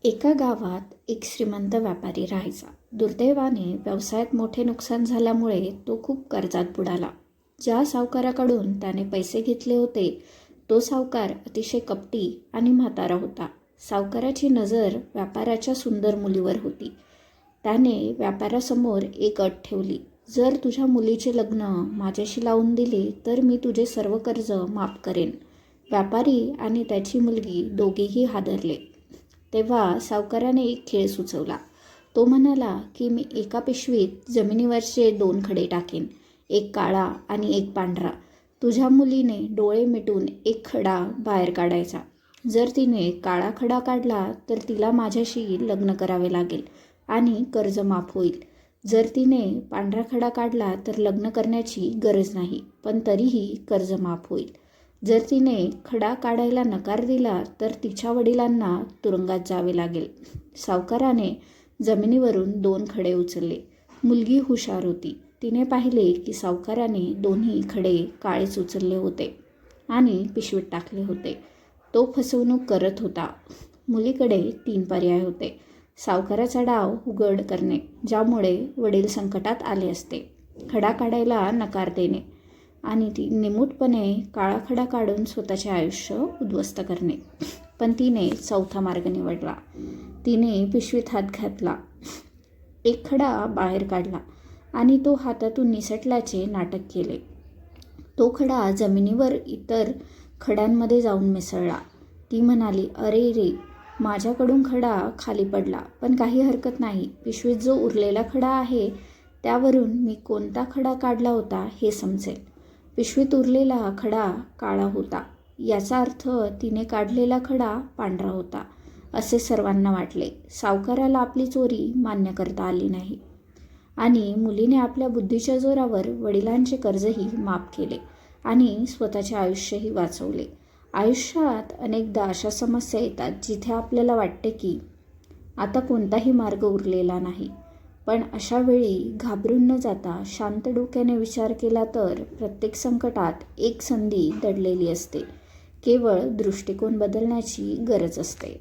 एका गावात एक श्रीमंत व्यापारी राहायचा. दुर्दैवाने व्यवसायात मोठे नुकसान झाल्यामुळे तो खूप कर्जात बुडाला. ज्या सावकाराकडून त्याने पैसे घेतले होते तो सावकार अतिशय कपटी आणि म्हातारा होता. सावकाराची नजर व्यापाराच्या सुंदर मुलीवर होती. त्याने व्यापारासमोर एक अट ठेवली, जर तुझ्या मुलीचे लग्न माझ्याशी लावून दिले तर मी तुझे सर्व कर्ज माफ करेन. व्यापारी आणि त्याची मुलगी दोघेही हादरले. तेव्हा सावकाराने एक खेळ सुचवला. तो म्हणाला की मी एका पिशवीत जमिनीवरचे 2 खडे टाकेन, एक काळा आणि एक पांढरा. तुझ्या मुलीने डोळे मिटून एक खडा बाहेर काढायचा. जर तिने काळा खडा काढला तर तिला माझ्याशी लग्न करावे लागेल आणि कर्ज माफ होईल. जर तिने पांढरा खडा काढला तर लग्न करण्याची गरज नाही, पण तरीही कर्ज माफ होईल. जर तिने खडा काढायला नकार दिला तर तिच्या वडिलांना तुरुंगात जावे लागेल. सावकाराने जमिनीवरून 2 खडे उचलले. मुलगी हुशार होती. तिने पाहिले की सावकाराने दोन्ही खडे काळेच उचलले होते आणि पिशवीत टाकले होते. तो फसवणूक करत होता. मुलीकडे 3 पर्याय होते. सावकाराचा डाव उघड करणे, ज्यामुळे वडील संकटात आले असते, खडा काढायला नकार देणे आणि ती निमूटपणे काळा खडा काढून स्वतःचे आयुष्य उद्ध्वस्त करणे. पण तिने चौथा मार्ग निवडला. तिने पिशवीत हात घातला, एक खडा बाहेर काढला आणि तो हातातून निसटल्याचे नाटक केले. तो खडा जमिनीवर इतर खड्यांमध्ये जाऊन मिसळला. ती म्हणाली, अरे रे, माझ्याकडून खडा खाली पडला, पण काही हरकत नाही. पिशवीत जो उरलेला खडा आहे त्यावरून मी कोणता खडा काढला होता हे समजेल. पिशवीत उरलेला खडा काळा होता, याचा अर्थ तिने काढलेला खडा पांढरा होता, असे सर्वांना वाटले. सावकाराला आपली चोरी मान्य करता आली नाही आणि मुलीने आपल्या बुद्धीच्या जोरावर वडिलांचे कर्जही माफ केले आणि स्वतःचे आयुष्यही वाचवले. आयुष्यात अनेकदा अशा समस्या येतात जिथे आपल्याला वाटते की आता कोणताही मार्ग उरलेला नाही. पण अशा वेळी घाबरून न जाता शांत डोक्याने विचार केला तर प्रत्येक संकटात एक संधी दडलेली असते. केवळ दृष्टिकोन बदलण्याची गरज असते.